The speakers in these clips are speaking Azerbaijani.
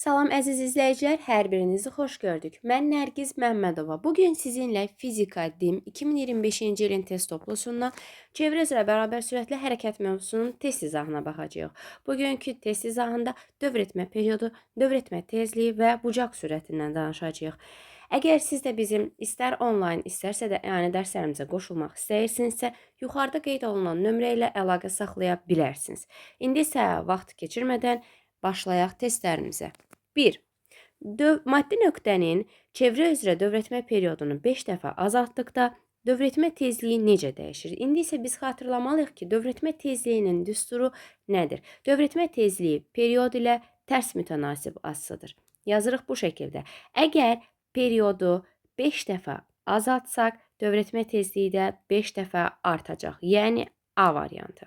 Salam əziz izləyicilər, hər birinizi xoş gördük. Mən Nərgiz Məmmədova. Bugün sizinlə fizika dim 2025-ci ilin test toplusundan çevrə üzrə bərabər sürətli hərəkət mövzusunun test izahına baxacağıq. Bugünkü test izahında dövr etmə periodu, dövr etmə tezliyi və bucaq sürətindən danışacağıq. Əgər siz də bizim istər onlayn, istərsə də dərslərimizə qoşulmaq istəyirsinizsə, yuxarıda qeyd olunan nömrə ilə əlaqə saxlaya bilərsiniz. İndi isə vaxt keçirmədən başlayaq testlərimizə. 1. Maddi nöqtənin çevrə üzrə dövrətmə periodunu 5 dəfə azaltdıqda dövrətmə tezliyi necə dəyişir? İndi isə biz xatırlamalıyıq ki, dövrətmə tezliyinin düsturu nədir? Dövrətmə tezliyi period ilə tərs mütənasib asılıdır. Yazırıq bu şəkildə. Əgər periodu 5 dəfə azaltsaq, dövrətmə tezliyi də 5 dəfə artacaq. Yəni A variantı.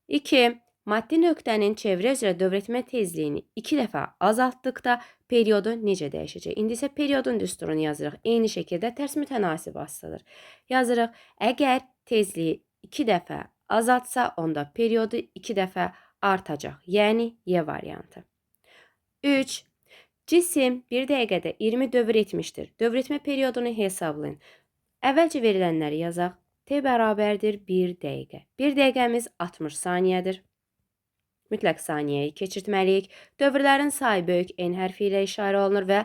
2. Maddi nöqtənin çevrə üzrə dövrətmə tezliyini 2 dəfə azaltdıqda periodu necə dəyişəcək? İndi isə periodun düsturunu yazırıq. Eyni şəkildə tərs mütənasib asılıdır. Yazırıq, əgər tezliyi 2 dəfə azaltsa, onda periodu 2 dəfə artacaq. Yəni Y variantı. 3. Cisim 1 dəqiqədə 20 dövr etmişdir. Dövr etmə periodunu hesablayın. Əvvəlcə verilənləri yazaq. T bərabərdir 1 dəqiqə. 1 dəqiqəmiz 60 saniyədir. Mütləq saniyəyi keçirtməliyik. Dövrlərin sayı böyük N hərfi ilə işarə olunur və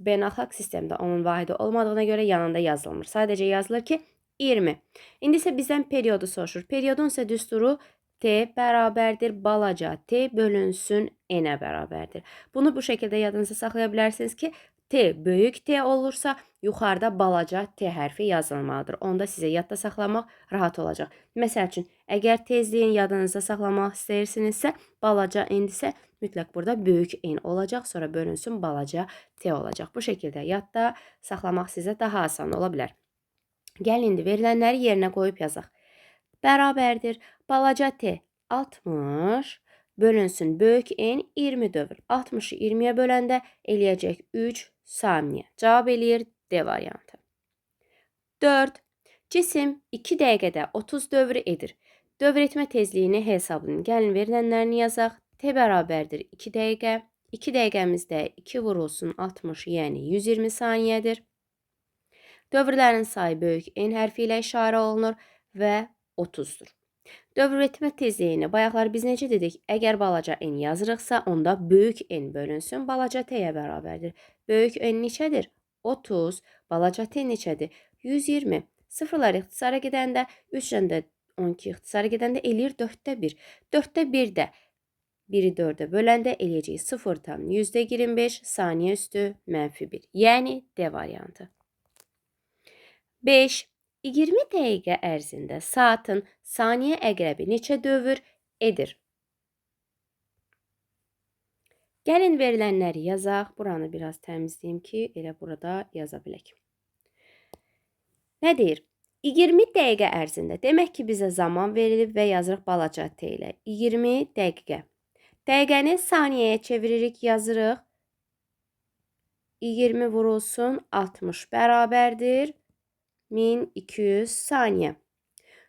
beynəlxalq sistemdə onun vahidi olmadığına görə yanında yazılmır. Sadəcə yazılır ki, 20. İndi isə bizdən periodu soruşur. Periodun isə düsturu T bərabərdir balaca T bölünsün N-ə bərabərdir. Bunu bu şəkildə yadınızda saxlaya bilərsiniz ki, T böyük T olursa, yuxarıda balaca T hərfi yazılmalıdır. Onda sizə yadda saxlamaq rahat olacaq. Məsəl üçün, əgər tezliyin yadınızda saxlamaq istəyirsinizsə, balaca N isə mütləq burada böyük N olacaq, sonra bölünsün balaca T olacaq. Bu şəkildə yadda saxlamaq sizə daha asan ola bilər. Gəl indi verilənləri yerinə qoyub yazaq. Bərabərdir balaca T 60 bölünsün böyük N 20 dövr. 60-ı 20-yə böləndə eləyəcək 3 saniyə. Cavab eləyir D variantı. 4. Cisim 2 dəqiqədə 30 dövr edir. Dövr etmə tezliyini hesablayın. Gəlin verilənlərini yazaq. T bərabərdir 2 dəqiqə. 2 dəqiqəmizdə 2 vurulsun 60, yəni 120 saniyədir. Dövrlərin sayı böyük N hərfi ilə işarə olunur və 30-dur. Dövr etmə tezliyini bayaqlar biz necə dedik? Əgər balaca N yazırıqsa, onda böyük N bölünsün balaca T-yə bərabərdir. Böyük N neçədir? 30. Balaca T neçədir? 120. Sıfırlar ixtisara gedəndə, 3-dən də 12 ixtisara gedəndə eləyir 4-də 1. 4-də 1 də 1-i 4-ə böləndə eləyəcək 0,25 saniyə üstü -1. Yəni D variantı. 5. 20 dəqiqə ərzində saatın saniyə əqrəbi neçə dövr edir? Gəlin verilənləri yazaq. Buranı biraz təmizləyim ki, elə burada yaza bilək. Nə deyir? 20 dəqiqə ərzində. Demək ki, bizə zaman verilib və yazırıq balaca T ilə. 20 dəqiqə. Dəqiqəni saniyəyə çeviririk, yazırıq. 20 vurulsun 60 bərabərdir 1200 saniyə.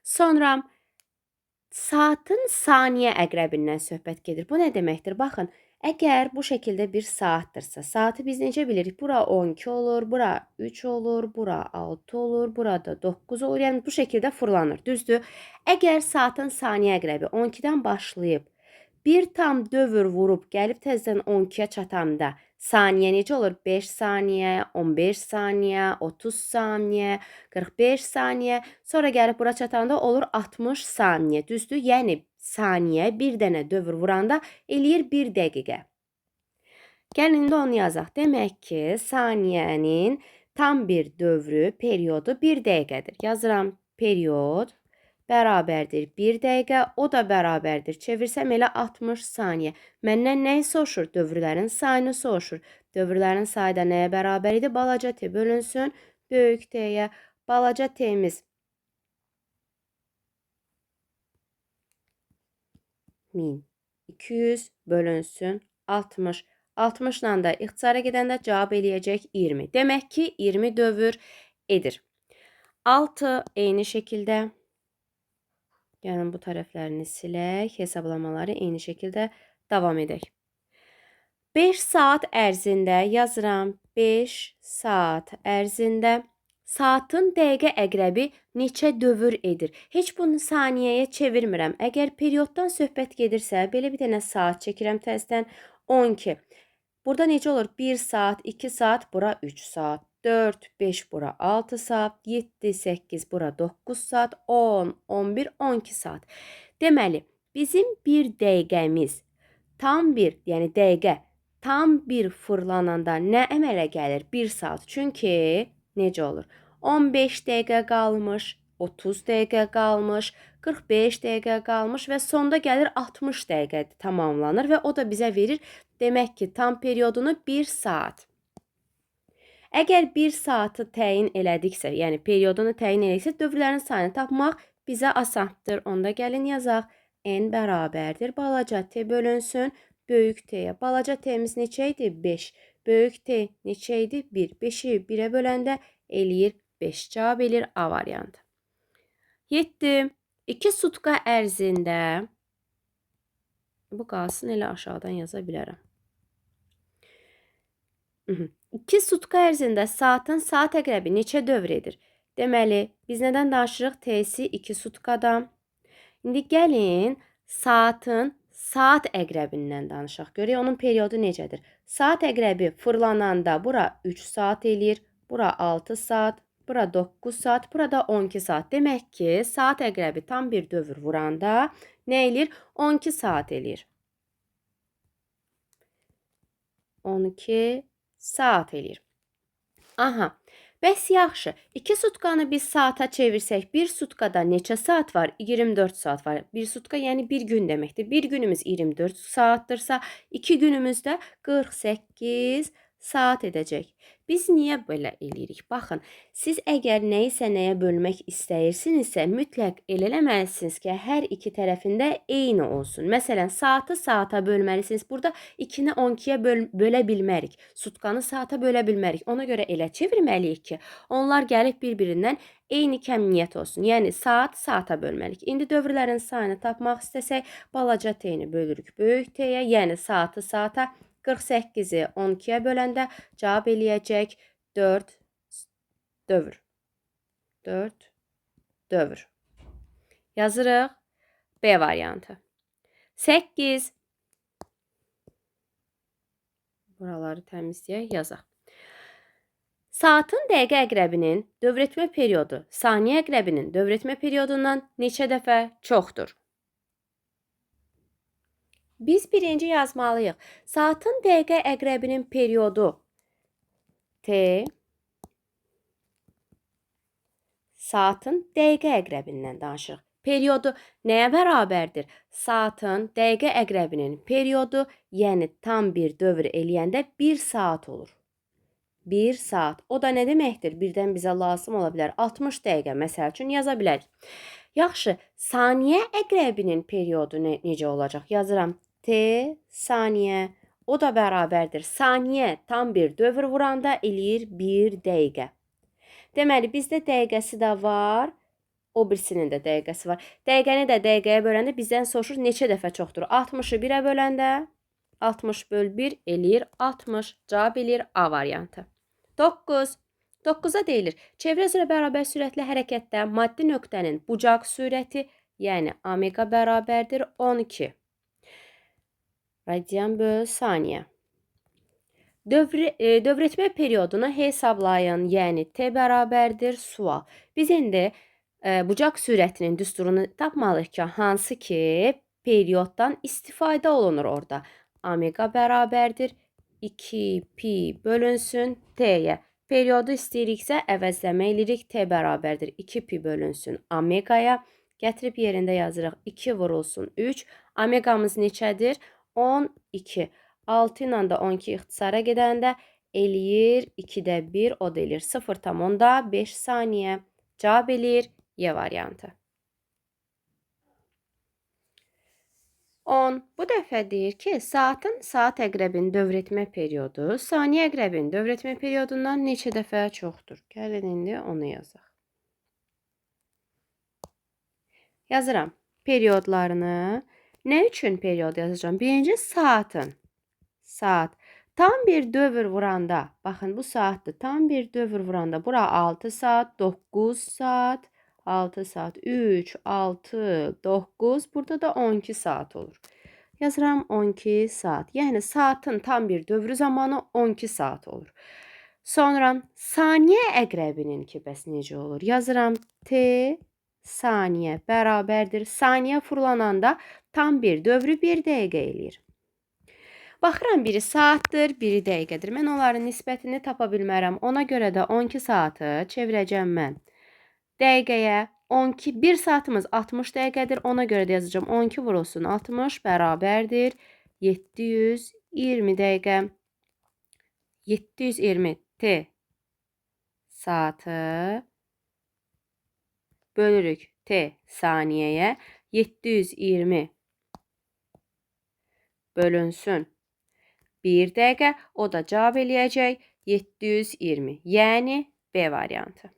Sonra saatın saniyə əqrəbindən söhbət gedir. Bu nə deməkdir? Baxın, əgər bu şəkildə bir saatdırsa, saatı biz necə bilirik? Bura 12 olur, bura 3 olur, bura 6 olur, burada 9 olur. Yəni bu şəkildə fırlanır, düzdür? Əgər saatın saniyə əqrəbi 12-dən başlayıb, bir tam dövr vurub gəlib təzədən 12-yə çatanda saniyə necə olur? 5 saniyə, 15 saniyə, 30 saniyə, 45 saniyə. Sonra gəlib bura çatanda olur 60 saniyə. Düzdür? Yəni saniyə bir dənə dövr vuranda eləyir 1 dəqiqə. Gəlin indi onu yazaq. Demək ki, saniyənin tam bir dövrü, periodu 1 dəqiqədir. Yazıram period bərabərdir 1 dəqiqə, o da bərabərdir. Çevirsəm elə 60 saniyə. Məndən nəyi soruşur? Dövrlərin sayını soruşur. Dövrlərin sayı da nəyə bərabər idi? Balaca T bölünsün böyük T-yə. Balaca T-miz 1200 bölünsün 60. 60-la da ixtisara gedəndə cavab eləyəcək 20. Demək ki, 20 dövr edir. 6 eyni şəkildə. Yəni bu tərəflərini silək, hesablamaları eyni şəkildə davam edək. 5 saat ərzində yazıram. 5 saat ərzində saatın dəqiqə əqrəbi neçə dövr edir? Heç bunu saniyəyə çevirmirəm. Əgər perioddan söhbət gedirsə, belə bir dənə saat çəkirəm təzədən 12. Burada necə olur? 1 saat, 2 saat, bura 3 saat. 4, 5, bura 6 saat. 7, 8, bura 9 saat. 10, 11, 12 saat. Deməli, bizim bir dəqiqəmiz tam bir, yəni dəqiqə tam bir fırlananda nə əmələ gəlir? 1 saat. Çünki necə olur? 15 dəqiqə qalmış, 30 dəqiqə qalmış, 45 dəqiqə qalmış və sonda gəlir 60 dəqiqə tamamlanır və o da bizə verir demək ki, tam periodunu 1 saat. Əgər 1 saatı təyin elədiksə, yəni periodunu təyin elədiksə, dövrlərin sayını tapmaq bizə asandır. Onda gəlin yazaq. N bərabərdir. Balaca t bölünsün böyük t-yə. Balaca t-miz neçə idi? 5. Böyük t neçə idi? 1. 5-i 1-ə böləndə eləyir 5. Cavab eləyir A variantı. 7. 2 sutka ərzində bu qalsın, elə aşağıdan yaza bilərəm. 2 sutka ərzində saatın saat əqrəbi neçə dövr edir? Deməli, biz nədən danışırıq? T-si 2 sutkadan. İndi gəlin saatın saat əqrəbindən danışaq. Görək onun periodu necədir? Saat əqrəbi fırlananda bura 3 saat eləyir, bura 6 saat, bura 9 saat, burada 12 saat. Demək ki, saat əqrəbi tam bir dövr vuranda nə eləyir? 12 saat eləyir. 12 saat eləyir. Aha. Bəs yaxşı, 2 sutkanı biz saata çevirsək, 1 sutkada neçə saat var? 24 saat var. 1 sutka yəni 1 gün deməkdir. 1 günümüz 24 saatdırsa, 2 günümüzdə 48 saat edəcək. Biz niyə belə eləyirik? Baxın, siz əgər nəyisə nəyə bölmək istəyirsinizsə, mütləq elə eləməlisiniz ki, hər iki tərəfində eyni olsun. Məsələn, saatı saata bölməlisiniz. Burada 2-ni 12-yə bölə bilmərik. Sutkanı saata bölə bilmərik. Ona görə elə çevirməliyik ki, onlar gəlib bir-birindən eyni kəmiyyət olsun. Yəni, saat saata bölməliyik. İndi dövrlərin sayını tapmaq istəsək, balaca t-ni bölürük böyük t-yə, yəni saatı saata. 48-i 12-yə böləndə cavab eləyəcək 4 dövr. 4 dövr. Yazırıq B variantı. 8. Buraları təmizləyək, yazaq. Saatın dəqiqə əqrəbinin dövrətmə periodu saniyə əqrəbinin dövrətmə periodundan neçə dəfə çoxdur? Biz birinci yazmalıyıq. Saatın dəqiqə əqrəbinin periodu T saatın dəqiqə əqrəbindən danışırıq. Periodu nəyə bərabərdir? Saatın dəqiqə əqrəbinin periodu, yəni tam bir dövr eləyəndə 1 saat olur. 1 saat. O da nə deməkdir? Birdən bizə lazım ola bilər. 60 dəqiqə məsəl üçün yaza bilərik. Yaxşı, saniyə əqrəbinin periodu necə olacaq? Yazıram. T saniyə. O da bərabərdir. Saniyə tam bir dövr vuranda eləyir 1 dəqiqə. Deməli, bizdə dəqiqəsi də var. O birisinin də dəqiqəsi var. Dəqiqəni də dəqiqəyə böləndə bizdən soruşur neçə dəfə çoxdur? 60-ı 1-ə böləndə 60 böl 1 eləyir 60. Cavab eləyir A variantı. 9. 9-a deyilir. Çevrə üzrə bərabər sürətli hərəkətdə maddi nöqtənin bucaq sürəti, yəni omega bərabərdir 12. Radian böl saniyə. Dövrətmə periodunu hesablayın, yəni T bərabərdir sual. Biz indi bucaq sürətinin düsturunu tapmalıyıq ki, hansı ki perioddan istifadə olunur orada. Omega bərabərdir 2 pi bölünsün T-yə. Periodu istəyiriksə əvəzləmə edirik. T bərabərdir 2 pi bölünsün omegaya. Gətirib yerində yazırıq. 2 vurulsun 3. Omegamız neçədir? 12. 6 ilə də 12 ixtisara gedəndə eləyir 2-də 1, o da eləyir 0,5 saniyə. Cavab eləyir Y variantı. 10. Bu dəfə deyir ki, saatın saat əqrəbinin dövrətmə periodu saniyə əqrəbinin dövrətmə periodundan neçə dəfə çoxdur? Gəlin indi onu yazaq. Yazıram periodlarını. Nə üçün period yazacağım? Birinci saatın. Saat. Tam bir dövr vuranda, baxın bu saatdir. Tam bir dövr vuranda bura 6 saat, 9 saat, 6 saat, 3, 6, 9, burada da 12 saat olur. Yazıram 12 saat. Yəni saatın tam bir dövrü zamanı 12 saat olur. Sonra saniye əqrəbininki bəs necə olur? Yazıram T saniye bərabərdir. Saniye fırlananda tam bir dövrü 1 dəqiqə eləyir. Baxıram biri saatdır, biri dəqiqədir. Mən onların nisbətini tapa bilmərəm. Ona görə də 12 saatı çevirəcəm mən dəqiqəyə. 12, 1 saatımız 60 dəqiqədir. Ona görə də yazacağım 12 vurulsun 60 bərabərdir 720 dəqiqə. 720 T saatı bölürük T saniyəyə. 720 bölünsün 1 dəqiqə, o da cavab eləyəcək 720. Yəni B variantı.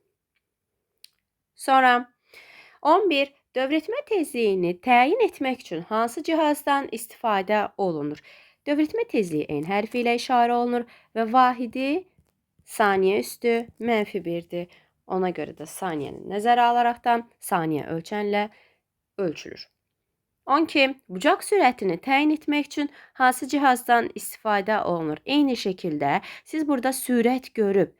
Sonra 11. Dövrətmə tezliyini təyin etmək üçün hansı cihazdan istifadə olunur? Dövrətmə tezliyi N hərfi ilə işarə olunur və vahidi saniyə üstü -1-dir. Ona görə də saniyəni nəzərə alaraqdan saniyə ölçənlə ölçülür. 12. Bucaq sürətini təyin etmək üçün hansı cihazdan istifadə olunur? Eyni şəkildə siz burada sürət görüb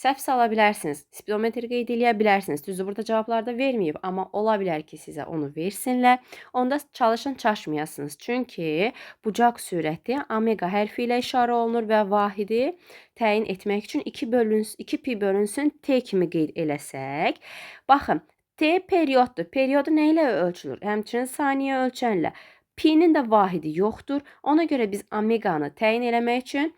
səhv sala bilərsiniz. Spidometri qeyd edə bilərsiniz. Düzdür, burada cavablarda verməyib, amma ola bilər ki, sizə onu versinlər. Onda çalışın çaşmayasınız. Çünki bucaq sürəti omega hərfi ilə işarə olunur və vahidi təyin etmək üçün 2 pi bölünsün T kimi qeyd eləsək. Baxın, T perioddur. Periodu nə ilə ölçülür? Həmçinin saniyə ölçənlə. Pi'nin də vahidi yoxdur. Ona görə biz omeganı təyin eləmək üçün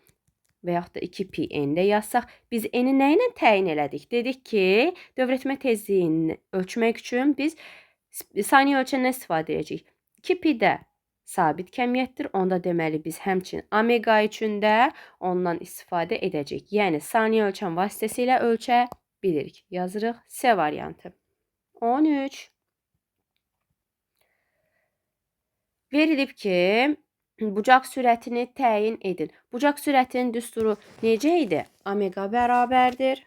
və yaxud da 2 pi n-də yazsaq, biz n-i nə ilə təyin elədik? Dedik ki, dövrətmə tezliyini ölçmək üçün biz saniyə ölçəndən istifadə edəcəyik. 2 pi də sabit kəmiyyətdir. Onda deməli biz həmçinin omega üçün də ondan istifadə edəcəyik. Yəni saniyə ölçən vasitəsilə ölçə bilirik. Yazırıq C variantı. 13. Verilib ki, bucaq sürətini təyin edin. Bucaq sürətinin düsturu necə idi? Omega bərabərdir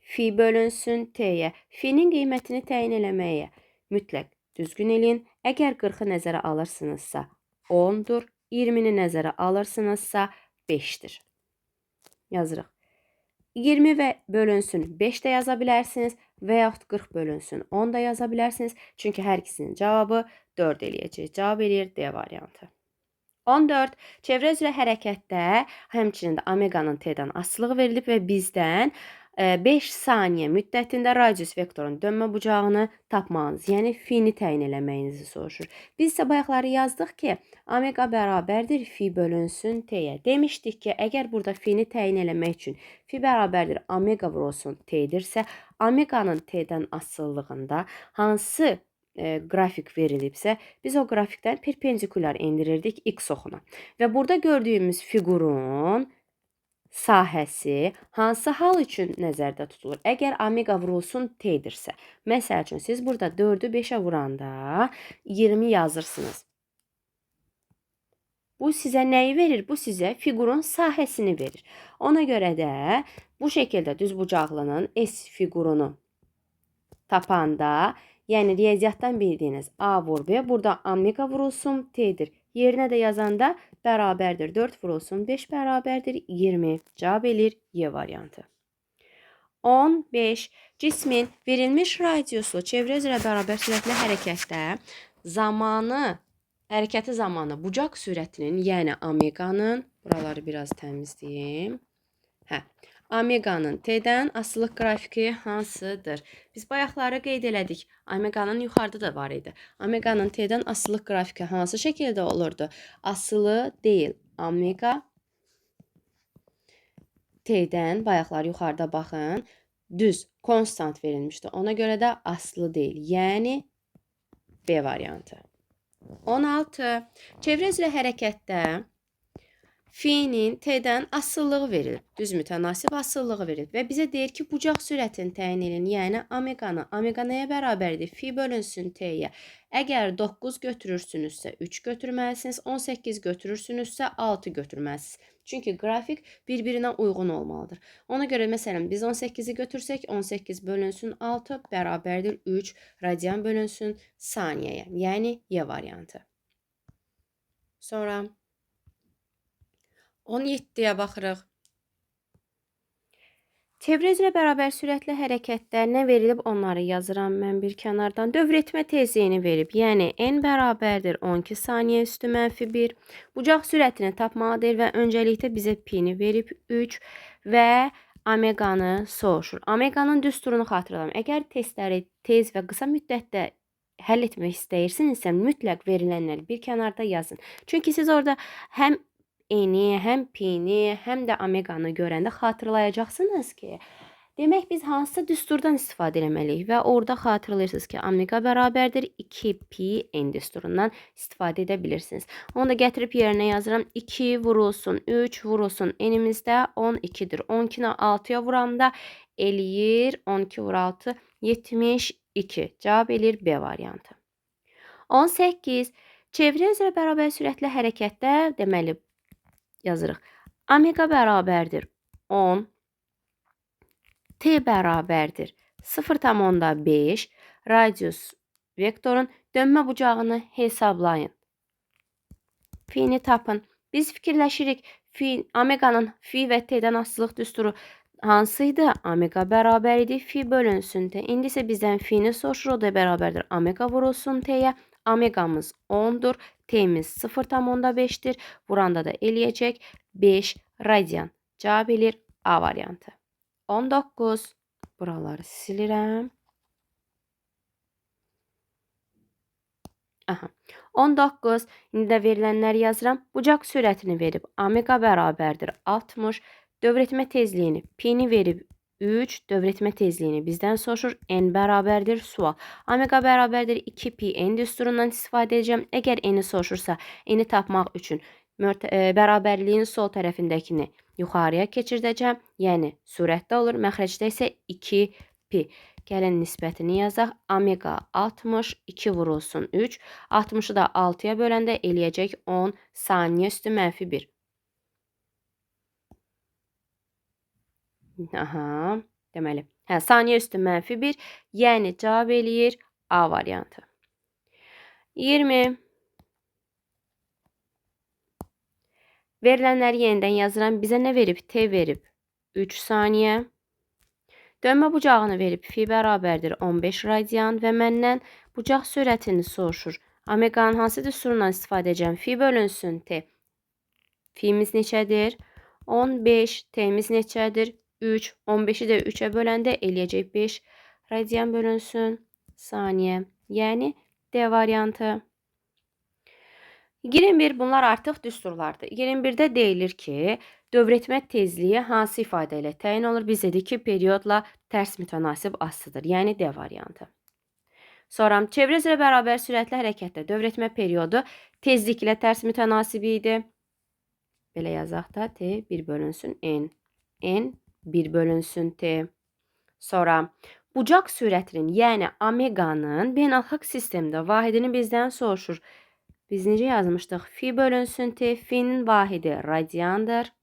fi bölünsün T-yə. Fi'nin qiymətini təyin eləməyə mütləq düzgün eləyin. Əgər 40-ı nəzərə alırsınızsa 10-dur. 20-ni nəzərə alırsınızsa 5-dir. Yazırıq. 20 və bölünsün 5 də yaza bilərsiniz və yaxud 40 bölünsün 10 da yaza bilərsiniz. Çünki hər ikisinin cavabı 4 eləyəcək. Cavab eləyir D variantı. 14. Çevrə üzrə hərəkətdə həmçinin də omeganın T'dən asılılığı verilib və bizdən 5 saniyə müddətində radius vektorun dönmə bucağını tapmağınız, yəni fi'ni təyin eləməyinizi soruşur. Biz isə bayaqları yazdıq ki, omega bərabərdir fi bölünsün T'yə. Demişdik ki, əgər burada fi'ni təyin eləmək üçün fi bərabərdir omega vurulsun T'dirsə, omeganın T'dən asılılığında hansı qrafik verilibsə, biz o qrafikdən perpendikular endirirdik x oxuna. Və burada gördüyümüz fiqurun sahəsi hansı hal üçün nəzərdə tutulur? Əgər omega vurulsun T'dirsə, məsəl üçün siz burada 4-ü 5-ə vuranda 20 yazırsınız. Bu sizə nəyi verir? Bu sizə fiqurun sahəsini verir. Ona görə də bu şəkildə düzbucaqlının S fiqurunu tapanda, yəni riyaziyyatdan bildiyiniz A vur B, burada omega vurulsun T'dir. Yerinə də yazanda bərabərdir 4 vurulsun 5 bərabərdir 20. Cavab eləyir Y variantı. 15. Cismin verilmiş radiuslu çevrə üzrə bərabər sürətli hərəkətdə hərəkəti zamanı bucaq sürətinin, yəni omeganın, buraları biraz təmizləyim. Omeganın T'dən asılılıq qrafiki hansıdır? Biz bayaqları qeyd elədik. Omeganın yuxarıda da var idi. Omeganın T'dən asılılıq qrafiki hansı şəkildə olurdu? Asılı deyil. Omega T'dən bayaqları yuxarıda baxın. Düz, konstant verilmişdi. Ona görə də asılı deyil. Yəni B variantı. 16. Çevrə üzrə hərəkətdə Finin T'dən asıllığı verilib. Düz mütənasib asıllığı verilib. Və bizə deyir ki, bucaq sürətini təyin edin. Yəni, omeqanı. Omega nəyə bərabərdir? Fi bölünsün T'yə. Əgər 9 götürürsünüzsə 3 götürməlisiniz. 18 götürürsünüzsə 6 götürməlisiniz. Çünki qrafik bir-birinə uyğun olmalıdır. Ona görə, məsələn, biz 18-i götürsək, 18 bölünsün 6 bərabərdir 3 radian bölünsün saniyəyə. Yəni, Y variantı. Sonra 17-yə baxırıq. Çevrə üzrə bərabər sürətli hərəkətdə nə verilib onları yazıram mən bir kənardan. Dövr etmə tezliyini verib. Yəni n bərabərdir 12 saniyə üstü mənfi 1. Bucaq sürətini tapmalıdır və öncəlikdə bizə pi-ni verib 3 və omeqanı soruşur. Omeqanın düsturunu xatırlayın. Əgər testləri tez və qısa müddətdə həll etmək istəyirsinizsə, mütləq verilənləri bir kənarda yazın. Çünki siz orada həm eni, həm pi-ni, həm də omeqanı görəndə xatırlayacaqsınız ki, demək biz hansısa düsturdan istifadə etməliyik və orada xatırlayırsınız ki, omega bərabərdir 2pi n düsturundan istifadə edə bilirsiniz. Onu da gətirib yerinə yazıram. 2 vurulsun 3 vurulsun n-imizdə 12-dir. 12-ni 6-ya vuramda eləyir 12 vur 6 72. Cavab eləyir B variantı. 18. Çevrə üzrə bərabər sürətli hərəkətdə deməli yazırıq. Omega bərabərdir 10, T bərabərdir 0,5, radius vektorun dönmə bucağını hesablayın. Fi-ni tapın. Biz fikirləşirik, omeqanın fi və T'dən asılılıq düsturu hansıydı? Omega bərabər idi fi bölünsün T. İndi isə bizdən fi-ni soruşur, o da bərabərdir omega vurulsun T'yə. Omeqamız 10'dur. T'miz 0,5'dir. Buranda da eləyəcək 5 radian. Cavab eləyir A variantı. 19. Buraları silirəm. Aha. 19. İndi də verilənləri yazıram. Bucaq sürətini verib. Omega bərabərdir 60. Dövr etmə tezliyini pi-ni verib 3. Dövr etmə tezliyini bizdən soruşur. N bərabərdir sual. Omega bərabərdir 2pi n düsturundan istifadə edəcəm. Əgər n-i soruşursa, n-i tapmaq üçün bərabərliyin sol tərəfindəkini yuxarıya keçirdəcəm. Yəni, surətdə olur. Məxrəcdə isə 2pi. Gəlin nisbətini yazaq. Omega 60, 2 vurulsun 3. 60'ı da 6'ya böləndə eləyəcək 10 saniyə üstü mənfi 1. Aha, deməli. Saniyə üstü mənfi 1. Yəni, cavab eləyir A variantı. 20. Verilənləri yenidən yazıram. Bizə nə verib? T verib 3 saniyə. Dönmə bucağını verib fi bərabərdir 15 radian və məndən bucaq sürətini soruşur. Omeqanın hansı düsturundan istifadə edəcəm? Fi bölünsün T. Fi'miz neçədir? 15. T'miz neçədir? 3. 15'i də 3'ə böləndə eləyəcək 5 radian bölünsün saniyə. Yəni D variantı. 21. Bunlar artıq düsturlardır. 21'də deyilir ki, dövr etmə tezliyi hansı ifadə ilə təyin olur? Biz dedik ki, periodla tərs mütənasib aslıdır. Yəni D variantı. Sonra çevrə üzrə bərabər sürətli hərəkətdə dövr etmə periodu tezliklə tərs mütənasib idi. Belə yazaq da T 1 bölünsün N. N 1 bölünsün T. Sonra bucaq sürətinin, yəni omeqanın beynəlxalq sistemdə vahidini bizdən soruşur. Biz necə yazmışdıq? Fi bölünsün T. Fi'nin vahidi radiandır.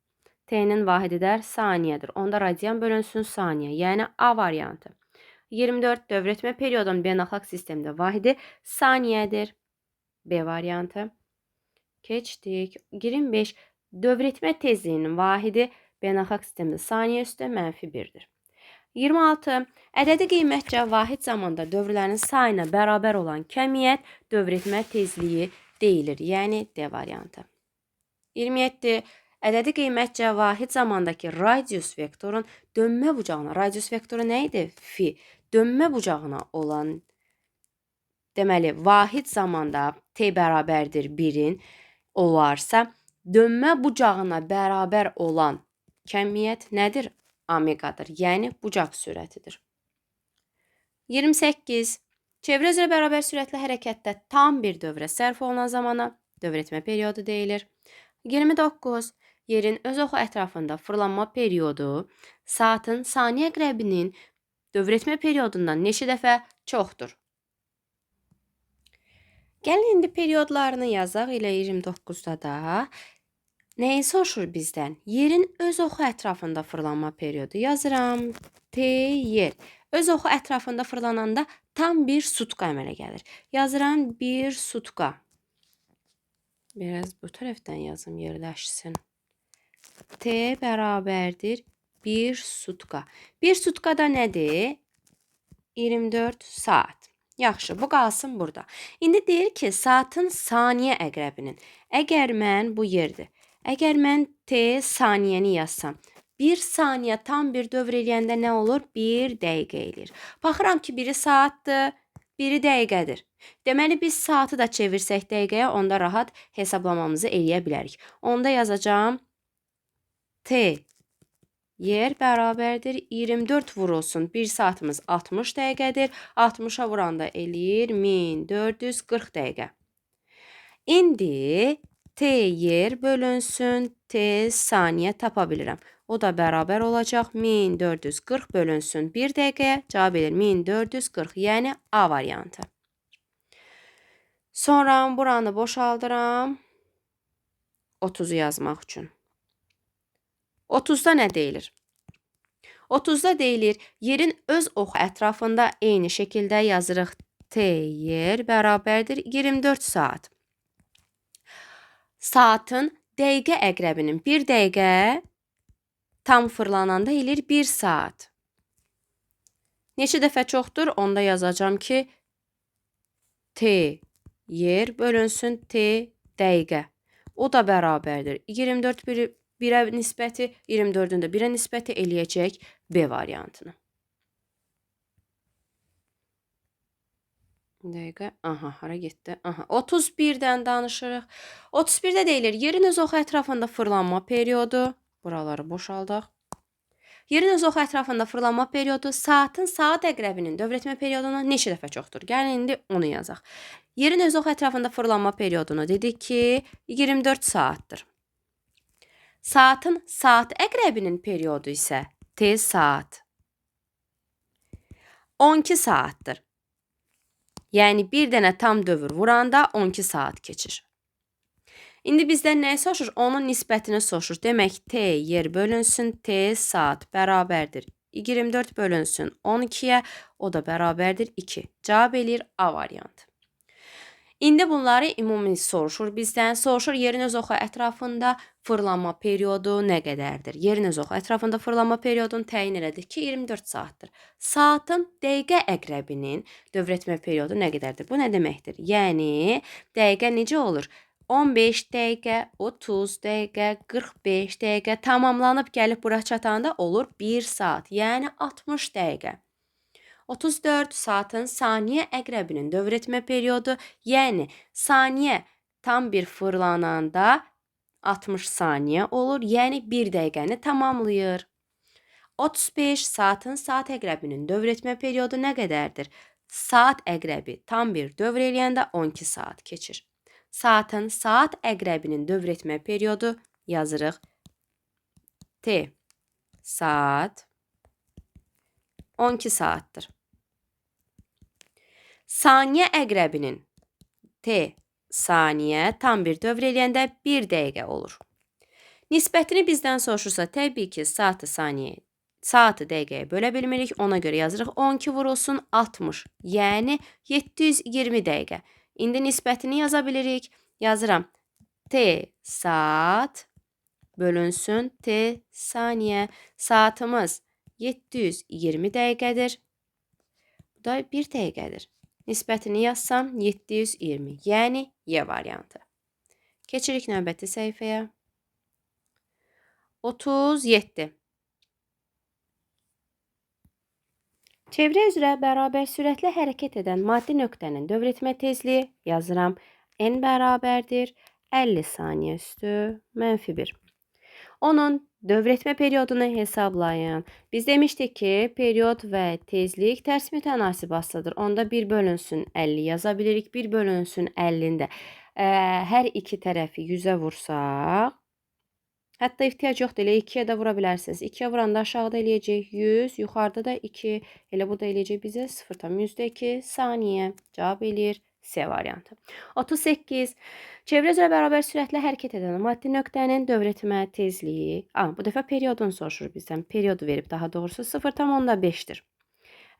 T'nin vahidi də saniyədir. Onda radian bölünsün saniyə. Yəni A variantı. 24. Dövr etmə periyodunun beynəlxalq sistemdə vahidi saniyədir. B variantı. Keçdik. 25. Dövr etmə tezliyinin vahidi beynəlxalq sistemdə saniyə üstü mənfi 1'dir. 26. Ədədi qiymətcə vahid zamanda dövrlərin sayına bərabər olan kəmiyyət dövr etmə tezliyi deyilir. Yəni D variantı. 27. Ədədi qiymətcə vahid zamandakı radius vektorun dönmə bucağına, radius vektoru nə idi? Fi. Dönmə bucağına olan, deməli, vahid zamanda T bərabərdir 1'in olarsa, dönmə bucağına bərabər olan kəmiyyət nədir? Omeqadır. Yəni, bucaq sürətidir. 28. Çevrə üzrə bərabər sürətli hərəkətdə tam bir dövrə sərf olunan zamana dövr etmə periodu deyilir. 29. yerin öz oxu ətrafında fırlanma periodu saatın saniyə əqrəbinin dövr etmə periodundan neçə dəfə çoxdur? Gəlin indi periodlarını yazaq elə 29-da da. Nəyi soruşur bizdən? Yerin öz oxu ətrafında fırlanma periodu. Yazıram. T yer. Öz oxu ətrafında fırlananda tam bir sutka əmələ gəlir. Yazıram bir sutka. Biraz bu tərəfdən yazım yerləşsin. T bərabərdir bir sutka. Bir sutka da nədir? 24 saat. Yaxşı, bu qalsın burada. İndi deyir ki, saatın saniyə əqrəbinin. Əgər mən bu yerdir. Əgər mən T saniyəni yazsam, bir saniyə tam bir dövr eləyəndə nə olur? Bir dəqiqə eləyir. Baxıram ki, biri saatdır, biri dəqiqədir. Deməli, biz saatı da çevirsək dəqiqəyə, onda rahat hesablamamızı eləyə bilərik. Onda yazacağım T yer bərabərdir 24 vurulsun. 1 saatimiz 60 dəqiqədir. 60-a vuranda eləyir 1440 dəqiqə. İndi T yer bölünsün T saniyə tapa bilirəm. O da bərabər olacaq 1440 bölünsün 1 dəqiqəyə. Cavab edir 1440, yəni A variantı. Sonra buranı boşaldıram 30'u yazmaq üçün. 30'da nə deyilir? 30'da deyilir, yerin öz oxu ətrafında eyni şəkildə yazırıq. T yer bərabərdir 24 saat. Saatın dəqiqə əqrəbinin 1 dəqiqə tam fırlananda eləyir 1 saat. Neçə dəfə çoxdur? Onda yazacağım ki, T yer bölünsün T dəqiqə. O da bərabərdir. 24 1'ə nisbəti, 24'ün də 1'ə nisbəti eləyəcək B variantını. Dəqiqə, hara getdi? 31'dən danışırıq. 31'də deyilir, yerin öz oxu ətrafında fırlanma periodu, buraları boşaldaq. Yerin öz oxu ətrafında fırlanma periodu saatın saat əqrəbinin dövr etmə perioduna neçə dəfə çoxdur? Gəlin indi onu yazaq. Yerin öz oxu ətrafında fırlanma periodunu dedik ki, 24 saatdır. Saatın saat əqrəbinin periodu isə T saat 12 saatdır. Yəni bir dənə tam dövr vuranda 12 saat keçir. İndi bizdən nəyi soruşur? Onun nisbətini soruşur. Demək T yer bölünsün T saat bərabərdir 24 bölünsün 12'yə, o da bərabərdir 2. Cavab eləyir A variantı. İndi bunları ümumi soruşur bizdən. Soruşur yerin öz oxu ətrafında fırlanma periodu nə qədərdir? Yerin öz oxu ətrafında fırlanma periodunu təyin elədik ki, 24 saatdır. Saatın dəqiqə əqrəbinin dövr etmə periodu nə qədərdir? Bu nə deməkdir? Yəni, dəqiqə necə olur? 15 dəqiqə, 30 dəqiqə, 45 dəqiqə tamamlanıb gəlib bura çatanda olur 1 saat, yəni 60 dəqiqə. 34 saatın saniyə əqrəbinin dövr etmə periodu, yəni saniyə tam bir fırlananda 60 saniyə olur, yəni 1 dəqiqəni tamamlayır. 35 saatın saat əqrəbinin dövr etmə periodu nə qədərdir? Saat əqrəbi tam bir dövr eləyəndə 12 saat keçir. Saatın saat əqrəbinin dövr etmə periodu yazırıq. T saat 12 saatdir. Saniyə əqrəbinin T saniyə tam bir dövr eləyəndə 1 dəqiqə olur. Nisbətini bizdən soruşursa, təbii ki, saatı dəqiqəyə bölə bilmirik. Ona görə yazırıq 12 vurulsun 60, yəni 720 dəqiqə. İndi nisbətini yaza bilirik. Yazıram T saat bölünsün T saniyə. Saatımız 720 dəqiqədir. Bu da 1 dəqiqədir. Nisbətini yazsam 720, yəni Y variantı. Keçirik növbəti səhifəyə. 37. Çevrə üzrə bərabər sürətlə hərəkət edən maddi nöqtənin dövr etmə tezliyi yazıram. N bərabərdir 50 saniyə üstü -1. Onun dövr etmə periodunu hesablayın. Biz demişdik ki, period və tezlik tərs mütənasib asılıdır. Onda 1 bölünsün 50 yaza bilirik. 1 bölünsün 50'nin də hər iki tərəfi 100'ə vursaq, Hətta ehtiyac yoxdur, elə 2-yə də vura bilərsiniz. 2-yə vuranda aşağıda eləyəcək 100, yuxarıda da 2. Elə bu da eləyəcək bizə 0,2 saniyə. Cavab eləyir C variantı. 38. Çevrə üzrə bərabər sürətlə hərəkət edən maddi nöqtənin dövrətmə tezliyi. Bu dəfə periodunu soruşur bizdən. Periodu verib daha doğrusu 0,5-dir.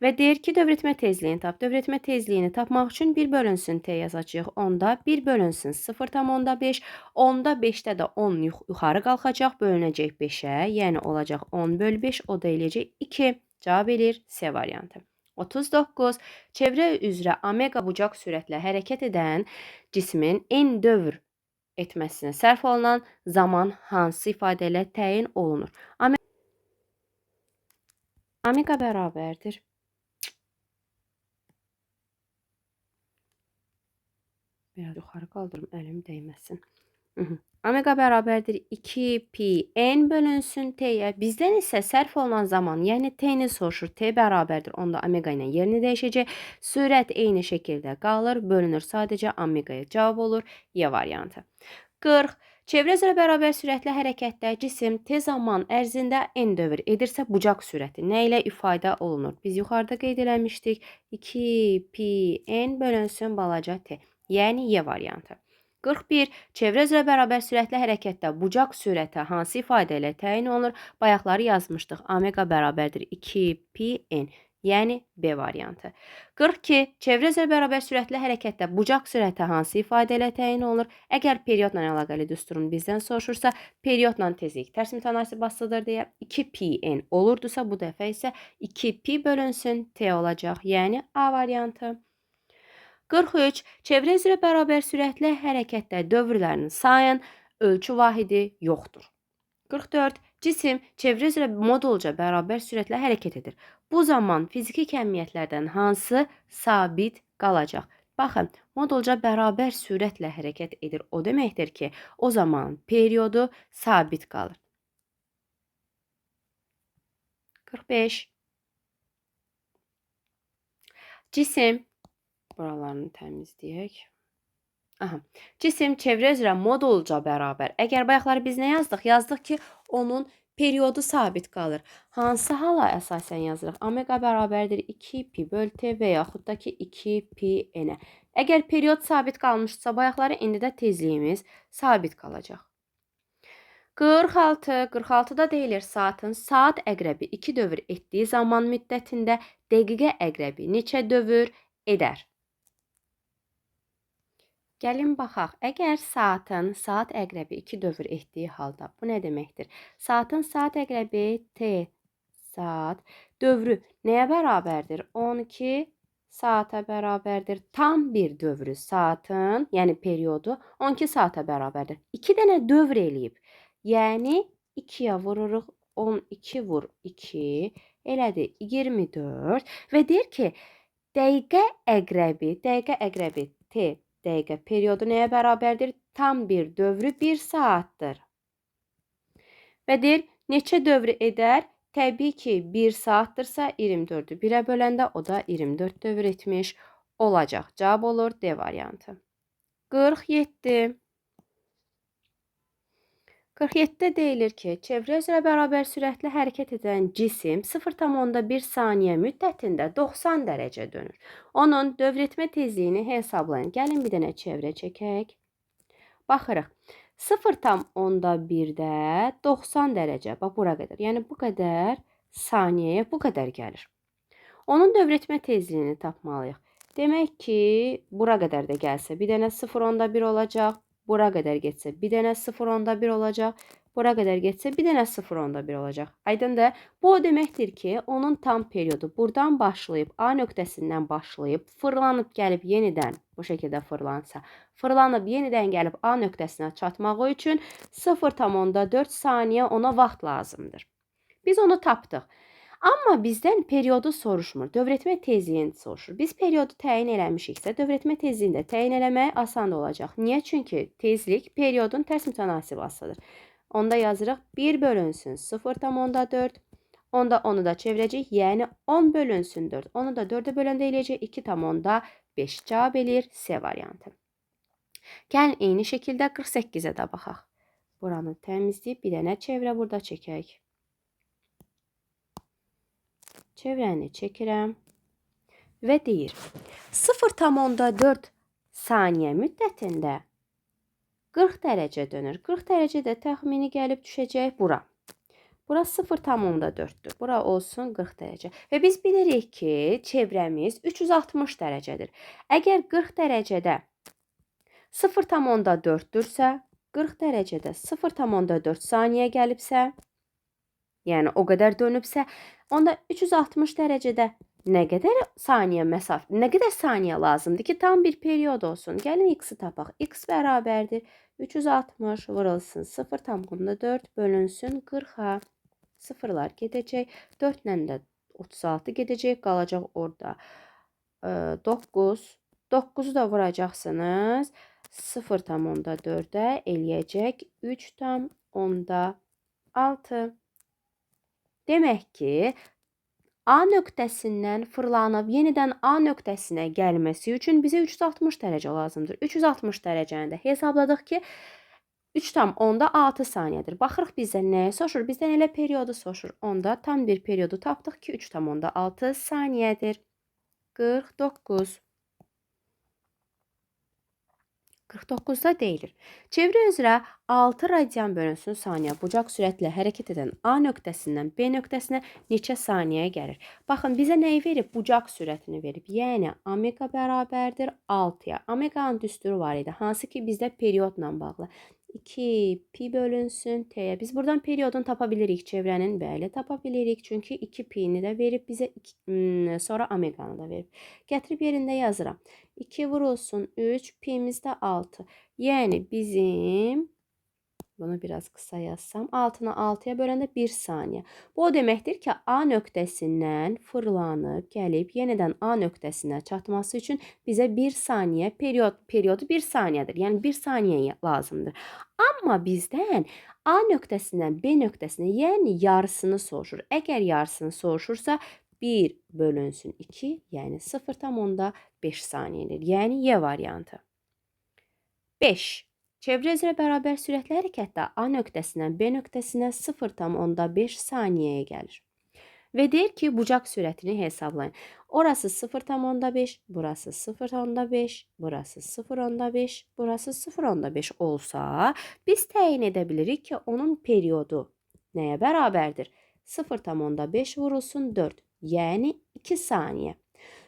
Və deyir ki, dövrətmə tezliyini tap. Dövrətmə tezliyini tapmaq üçün 1 bölünsün T yazacağıq. Onda 1 bölünsün 0,5. Onda 5-də də 10 yuxarı qalxacaq, bölünəcək 5-ə. Yəni olacaq 10/5, o da eləyəcək 2. Cavab eləyir C variantı. 39. Çevrə üzrə omega bucaq sürətlə hərəkət edən cismin n dövr etməsinə sərf olunan zaman hansı ifadə ilə təyin olunur? Omega bərabərdir. Biraz yuxarı qaldırım, əlim dəyməsin. Omega bərabərdir 2pi n bölünsün t-yə. Bizdən isə sərf olunan zaman, yəni t-ni soruşur. T bərabərdir. Onda omega ilə yerini dəyişəcək. Sürət eyni şəkildə qalır. Bölünür sadəcə omegaya. Cavab olur Y variantı. 40. Çevrə üzrə bərabər sürətlə hərəkətdə cisim tez zaman ərzində n dövr edirsə bucaq sürəti nə ilə ifadə olunur? Biz yuxarıda qeyd eləmişdik. 2pi n bölünsün balaca t. Yəni Y variantı. 41. Çevrə üzrə bərabər sürətlə hərəkətdə bucaq sürəti hansı ifadə ilə təyin olunur? Bayaqları yazmışdıq. Omega bərabərdir 2pi n. Yəni B variantı. 42. Çevrə üzrə bərabər sürətlə hərəkətdə bucaq sürəti hansı ifadə ilə təyin olunur? Əgər periodla əlaqəli düsturun bizdən soruşursa, periodla tezlik tərs mütənasib asılıdır deyə 2pi n olurdusa, bu dəfə isə 2pi bölünsün t olacaq. Yəni A variantı. 43. Çevrə üzrə bərabər sürətlə hərəkətdə dövrlərin sayın ölçü vahidi yoxdur. 44. Cisim çevrə üzrə modulca bərabər sürətlə hərəkət edir. Bu zaman fiziki kəmiyyətlərdən hansı sabit qalacaq? Baxın, modulca bərabər sürətlə hərəkət edir. O deməkdir ki, o zaman periodu sabit qalır. 45. Cisim buralarını təmizləyək. Cisim çevrə üzrə modulca bərabər. Əgər bayaqları biz nə yazdıq? Yazdıq ki, onun periodu sabit qalır. Hansı hala əsasən yazırıq? Omega bərabərdir 2pi böl t və yaxud da ki 2pi n-ə. Əgər period sabit qalmışsa, bayaqları indi də tezliyimiz sabit qalacaq. 46. 46-da deyilir saatın saat əqrəbi 2 dövr etdiyi zaman müddətində dəqiqə əqrəbi neçə dövr edər? Gəlin baxaq. Əgər saatın saat əqrəbi 2 dövr etdiyi halda bu nə deməkdir? Saatın saat əqrəbi t saat dövrü nəyə bərabərdir? 12 saata bərabərdir. Tam bir dövrü saatın, yəni periodu 12 saata bərabərdir. 2 dənə dövr eləyib. Yəni 2-yə vururuq. 12 vur 2 elədi 24 və deyir ki, dəqiqə əqrəbi t dəqiqə periodu nəyə bərabərdir? Tam bir dövrü 1 saatdır. Və deyir, neçə dövr edər? Təbii ki, 1 saatdırsa 24-ü 1-ə böləndə o da 24 dövr etmiş olacaq. Cavab olur D variantı. 47. 47-də deyilir ki, çevrə üzrə bərabər sürətlə hərəkət edən cisim 0,1 saniyə müddətində 90 dərəcə dönür. Onun dövr etmə tezliyini hesablayın. Gəlin bir dənə çevrə çəkək. Baxırıq. 0,1-də 90 dərəcə. Bax, bura qədər. Yəni, bu qədər saniyəyə bu qədər gəlir. Onun dövr etmə tezliyini tapmalıyıq. Demək ki, bura qədər də gəlsə, bir dənə 0,1 olacaq. Bura qədər getsə, bir dənə 0,1 olacaq. Bura qədər getsə, bir dənə 0,1 olacaq. Aydındır? Bu o deməkdir ki, onun tam periodu buradan başlayıb, A nöqtəsindən başlayıb, fırlanıb gəlib yenidən, bu şəkildə fırlansa, fırlanıb yenidən gəlib A nöqtəsinə çatmağı üçün 0,4 saniyə ona vaxt lazımdır. Biz onu tapdıq. Amma bizdən periodu soruşmur. Dövrətmə tezliyini soruşur. Biz periodu təyin eləmişiksə, dövrətmə tezliyini də təyin eləmək asan olacaq. Niyə? Çünki tezlik periodun tərs mütənasib asılıdır. Onda yazırıq 1 bölünsün 0,4. Onda onu da çevirəcək. Yəni 10 bölünsün 4. Onu da 4-ə böləndə eləyəcək 2,5. Cavab eləyir C variantı. Gəlin eyni şəkildə 48-ə də baxaq. Buranı təmizləyib bir dənə çevrə burada çəkək. Çevrəni çəkirəm və deyir 0,4 saniyə müddətində 40 dərəcə dönür. 40 dərəcədə təxmini gəlib düşəcək bura. Bura 0,4'dür. Bura olsun 40 dərəcə. Və biz bilirik ki, çevrəmiz 360 dərəcədir. Əgər 40 dərəcədə 0,4'dürsə, 40 dərəcədə 0,4 saniyə gəlibsə, yəni o qədər dönübsə, onda 360 dərəcədə nə qədər saniyə lazımdır ki, tam bir period olsun. Gəlin x-i tapaq. X bərabərdir 360 vurulsun 0,4 bölünsün 40-a. Sıfırlar gedəcək. 4 ilə də 36 gedəcək. Qalacaq orada 9. 9'u da vuracaqsınız. 0,4'ə eləyəcək 3,6. Demək ki, A nöqtəsindən fırlanıb yenidən A nöqtəsinə gəlməsi üçün bizə 360 dərəcə lazımdır. 360 dərəcəni də hesabladıq ki, 3,6 saniyədir. Baxırıq bizdən nəyə soruşur? Bizdən elə periodu soruşur. Onda tam bir periodu tapdıq ki, 3,6 saniyədir. 49. 49'da deyilir. Çevrə üzrə 6 radian bölünsün saniyə bucaq sürətlə hərəkət edən A nöqtəsindən B nöqtəsinə neçə saniyəyə gəlir? Baxın, bizə nəyi verib? Bucaq sürətini verib. Yəni, omega bərabərdir 6'ya. Omeganın düsturu var idi. Hansı ki, bizdə periodla bağlı. 2 pi bölünsün t'yə. Biz buradan periodunu tapa bilirik. Çevrənin bəli tapa bilirik. Çünki 2 pi'ni də verib bizə, sonra omeganı da verib. Gətirib yerində yazıram. 2 vurulsun 3, pi'miz də 6. Yəni bizim, bunu biraz qısa yazsam, 6'nı 6'ya böləndə 1 saniyə. Bu o deməkdir ki, A nöqtəsindən fırlanıb, gəlib, yenidən A nöqtəsinə çatması üçün bizə 1 saniyə, periodu 1 saniyədir. Yəni 1 saniyə lazımdır. Amma bizdən A nöqtəsindən B nöqtəsinə, yəni yarısını soruşur. Əgər yarısını soruşursa, 1 bölünsün 2, yəni 0,5 saniyədir. Yəni Y variantı. 5. Çevrə üzrə bərabər sürətli hərəkətdə A nöqtəsindən B nöqtəsinə 0,5 saniyəyə gəlir. Və deyir ki, bucaq sürətini hesablayın. Orası 0,5, burası 0,5, burası 0,5, burası 0,5 olsa, biz təyin edə bilirik ki, onun periodu nəyə bərabərdir? 0,5 vurulsun 4, yəni 2 saniyə.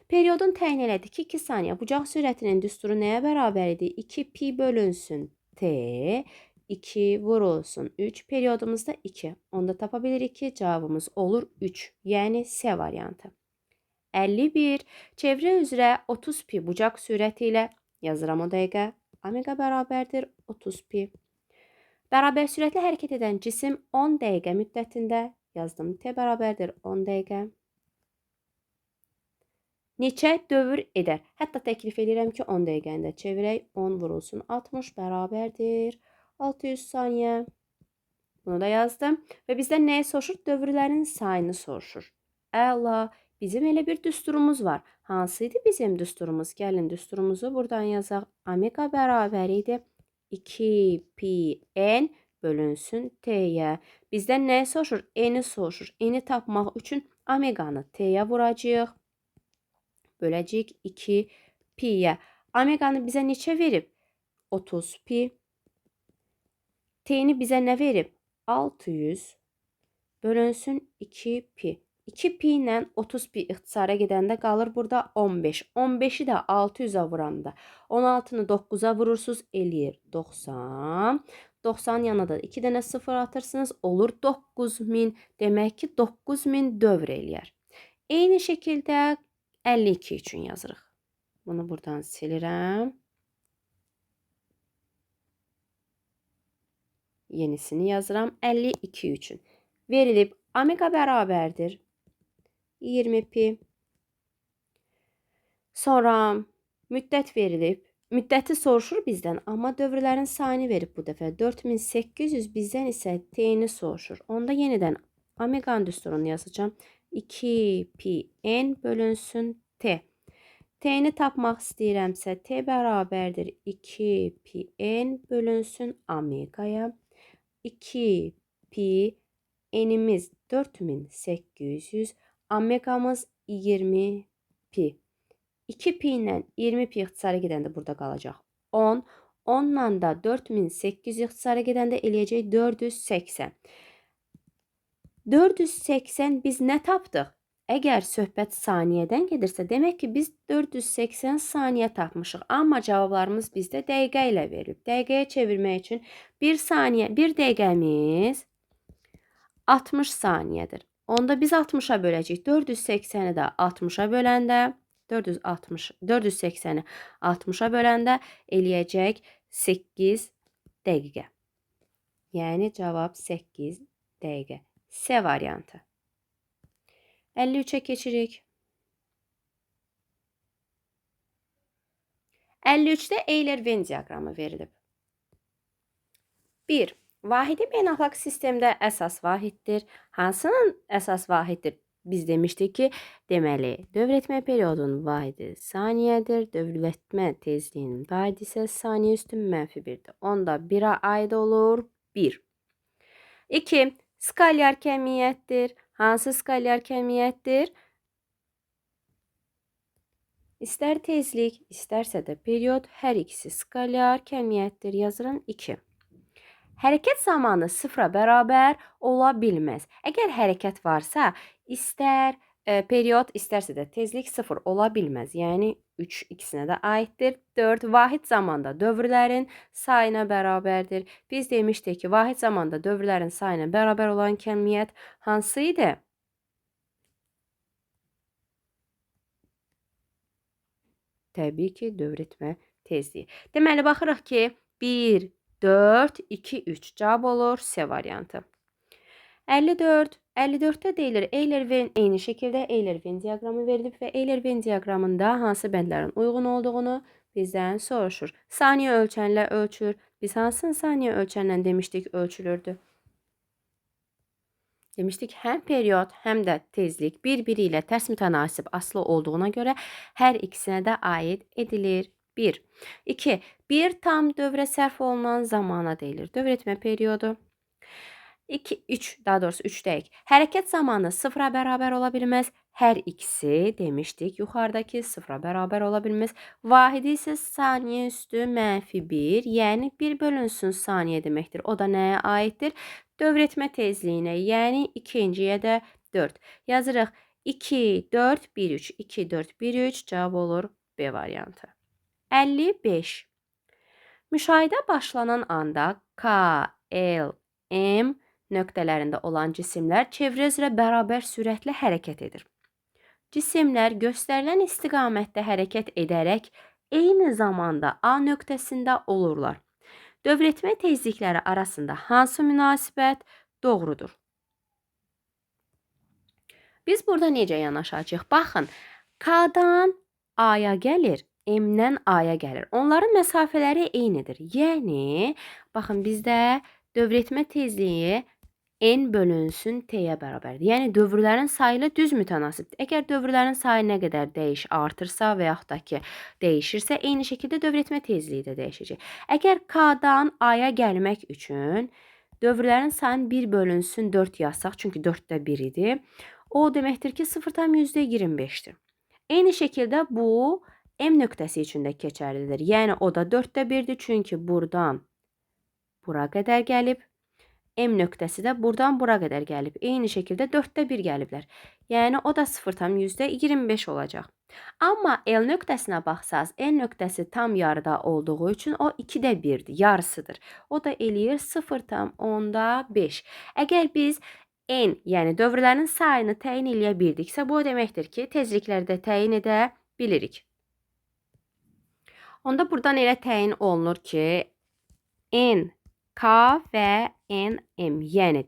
Periodun təyin elədik ki, 2 saniyə. Bucaq sürətinin düsturu nəyə bərabər idi? 2 pi bölünsün t, 2 vurulsun 3, periodumuz da 2. Onda tapa bilirik ki, cavabımız olur 3. Yəni S variantı. 51. Çevrə üzrə 30 pi bucaq sürəti ilə yazıram o dəqiqə. Omega bərabərdir 30 pi. Bərabər sürətlə hərəkət edən cisim 10 dəqiqə müddətində yazdım. T bərabərdir 10 dəqiqə. Neçə dövr edər? Hətta təklif edirəm ki, 10 dəqiqəni də çevirək. 10 vurulsun 60 bərabərdir 600 saniyə. Bunu da yazdım. Və bizdən nəyi soruşur? Dövrlərin sayını soruşur. Əla. Bizim elə bir düsturumuz var. Hansı idi bizim düsturumuz? Gəlin düsturumuzu buradan yazaq. Omega bərabər idi 2 pi n bölünsün t'yə. Bizdən nəyi soruşur? N'i soruşur. N'i tapmaq üçün omeganı t'yə vuracağıq. Böləcək 2 pi'yə. Omeganı bizə neçə verib? 30 pi. T'ni bizə nə verib? 600 bölünsün 2 pi. 2 pi ilə 30 pi ixtisara gedəndə qalır burada 15. 15'i də 600'a vuranda 16'nı 9'a vurursunuz, eləyir 90. 90 yanına da 2 dənə 0 atırsınız, olur 9000. Demək ki, 9000 dövr eləyər. Eyni şəkildə 52 üçün yazırıq. Bunu buradan silirəm. Yenisini yazıram 52 üçün. Verilib omega bərabərdir 20 pi. Sonra müddət verilib. Müddəti soruşur bizdən, amma dövrlərin sayını verib bu dəfə. 4800, bizdən isə t'ni soruşur. Onda yenidən omeganın düsturunu yazacağım. 2 pi n bölünsün t. T'ni tapmaq istəyirəmsə, t bərabərdir 2 pi n bölünsün omegaya. 2 pi, n'imiz 4800, omegamız 20 pi. 2 pi ilə 20 pi ixtisara gedəndə burada qalacaq 10. 10 ilə də 4800 ixtisara gedəndə eləyəcək 480. 480 biz nə tapdıq? Əgər söhbət saniyədən gedirsə, demək ki, biz 480 saniyə tapmışıq. Amma cavablarımız bizdə dəqiqə ilə verilib. Dəqiqəyə çevirmək üçün 1 saniyə, 1 dəqiqəmiz 60 saniyədir. Onda biz 60-a böləcəyik. 480-i də 60-a böləndə, 480-i 60-a böləndə eləyəcək 8 dəqiqə. Yəni cavab 8 dəqiqə. C variantı. 53'e keçirik. 53'də Euler-Venn diaqramı verilib. 1. Vahidi beynəlxalq sistemdə əsas vahiddir. Hansının əsas vahiddir? Biz demişdik ki, deməli, dövr etmə periodunun vahidi saniyədir. Dövr etmə tezliyinin vahidi isə saniyə üstü -1-dir. Onda 1'ə aid olur 1. 2. Skalyar kəmiyyətdir. Hansı skalyar kəmiyyətdir? İstər tezlik, istərsə də period, hər ikisi skalyar kəmiyyətdir. Yazıram 2. Hərəkət zamanı sıfıra bərabər ola bilməz. Əgər hərəkət varsa, istər period, istərsə də tezlik sıfır ola bilməz. Yəni 3 ikisinə də aiddir. 4. Vahid zamanda dövrlərin sayına bərabərdir. Biz demişdik ki, vahid zamanda dövrlərin sayına bərabər olan kəmiyyət hansı idi? Təbii ki, dövr etmə tezliyi. Deməli, baxırıq ki, 1, 4, 2, 3 cavab olur C variantı. 54. 54'te deyilir Euler-Venn eyni şəkildə Euler-Venn diaqramı verilib və Euler-Venn diaqramında hansı bəndlərin uyğun olduğunu bizdən soruşur. Saniyə ölçənlə ölçür. Biz hansını saniyə ölçənlə demişdik ölçülürdü? Demişdik həm period, həm də tezlik bir-biri ilə tərs mütənasib asılı olduğuna görə hər ikisinə də aid edilir. 1. 2. Bir tam dövrə sərf olunan zamana deyilir. Dövr etmə periodu. 2, 3, daha doğrusu 3 deyik. Hərəkət zamanı sıfıra bərabər ola bilməz. Hər ikisi demişdik yuxarıdakı sıfıra bərabər ola bilməz. Vahidi isə saniyə üstü -1, yəni 1 bölünsün saniyə deməkdir. O da nəyə aiddir? Dövr etmə tezliyinə, yəni ikinciyə də 4. Yazırıq 2, 4, 1, 3. 2, 4, 1, 3 cavab olur B variantı. 55. Müşahidə başlanan anda K, L, M nöqtələrində olan cisimlər çevrə üzrə bərabər sürətlə hərəkət edir. Cisimlər göstərilən istiqamətdə hərəkət edərək eyni zamanda A nöqtəsində olurlar. Dövr etmə tezlikləri arasında hansı münasibət doğrudur? Biz burada necə yanaşacağıq? Baxın, K-dan A-ya gəlir, M-dən A-ya gəlir. Onların məsafələri eynidir. Yəni, baxın, bizdə dövr etmə tezliyi N bölünsün T-yə bərabərdir. Yəni, dövrlərin sayı ilə düz mütənasibdir. Əgər dövrlərin sayı nə qədər artırsa və yaxud da ki, dəyişirsə, eyni şəkildə dövr etmə tezliyi də dəyişəcək. Əgər K-dan A-ya gəlmək üçün dövrlərin sayını 1 bölünsün 4 yazsaq, çünki 4də 1 idi, o deməkdir ki, 0,25-dir. Eyni şəkildə bu M nöqtəsi üçün də keçərlidir. Yəni, o da 4də 1-dir, çünki buradan bura qədər gəlib. M nöqtəsi də buradan bura qədər gəlib. Eyni şəkildə 4də 1 gəliblər. Yəni, o da 0,25 olacaq. Amma L nöqtəsinə baxsaz, N nöqtəsi tam yarıda olduğu üçün o 2də 1-dir, yarısıdır. O da eləyir 0,5. Əgər biz N, yəni dövrlərin sayını təyin eləyə bildiksə, bu deməkdir ki, tezlikləri də təyin edə bilirik. Onda buradan elə təyin olunur ki, N, K və NM, yəni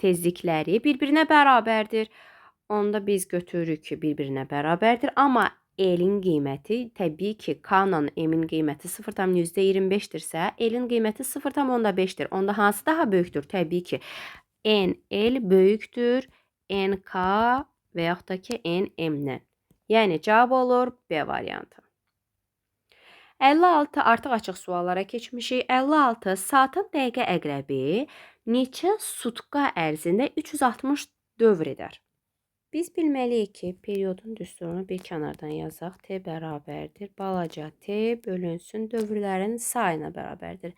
tezlikləri bir-birinə bərabərdir. Onda biz götürürük ki, bir-birinə bərabərdir. Amma L-in qiyməti təbii ki, K-la M-in qiyməti 0,25-dirsə, L-in qiyməti 0,5-dir. Onda hansı daha böyükdür? Təbii ki, NL böyükdür NK və yaxud da ki, NM-dən. Yəni cavab olur B variantı. 56 artıq açıq suallara keçmişik. 56 saatın dəqiqə əqrəbi neçə sutka ərzində 360 dövr edər? Biz bilməliyik ki, periodun düsturunu bir kənardan yazaq. T bərabərdir. Balaca t bölünsün dövrlərin sayına bərabərdir.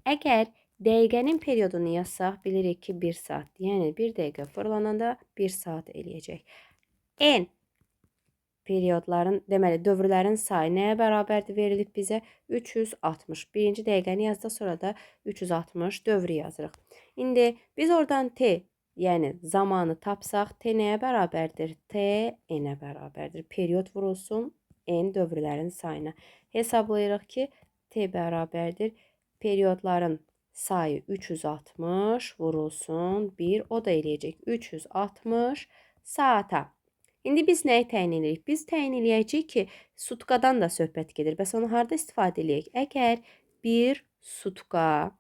Əgər dəqiqənin periodunu yazsaq, bilirik ki, 1 saat. Yəni, 1 dəqiqə fırlananda 1 saat eləyəcək. N periodların, deməli, dövrlərin sayı nəyə bərabərdir verilib bizə? 360. Birinci dəqiqəni yazdıq, sonra da 360 dövrü yazırıq. İndi biz oradan t, yəni zamanı tapsaq, t nəyə bərabərdir? T n-ə bərabərdir. Period vurulsun n dövrlərin sayına. Hesablayırıq ki, t bərabərdir. Periodların sayı 360 vurulsun 1, o da eləyəcək 360 saata. İndi biz nəyi təyin edirik? Biz təyin eləyəcəyik ki, sutkadan da söhbət gedir. Bəs onu harada istifadə eləyək? Əgər bir sutka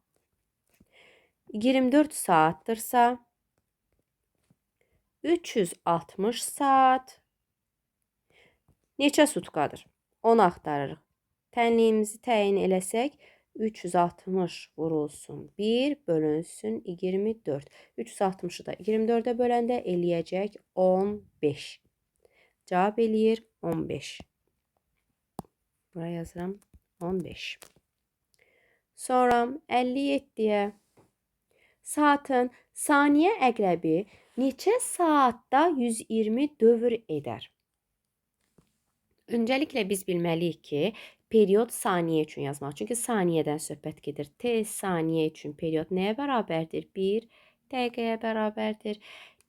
24 saatdırsa, 360 saat neçə sutkadır? Onu axtarırıq. Tənliyimizi təyin eləsək, 360 vurulsun 1 bölünsün 24. 360'ı da 24'ə böləndə eləyəcək 15. Cavab eləyir 15. Buraya yazıram 15. Sonra 57'yə saatın saniyə əqrəbi neçə saatda 120 dövr edər? Öncəliklə biz bilməliyik ki, period saniyə üçün yazmaq. Çünki saniyədən söhbət gedir. T saniyə üçün period nəyə bərabərdir? 1 dəqiqəyə bərabərdir.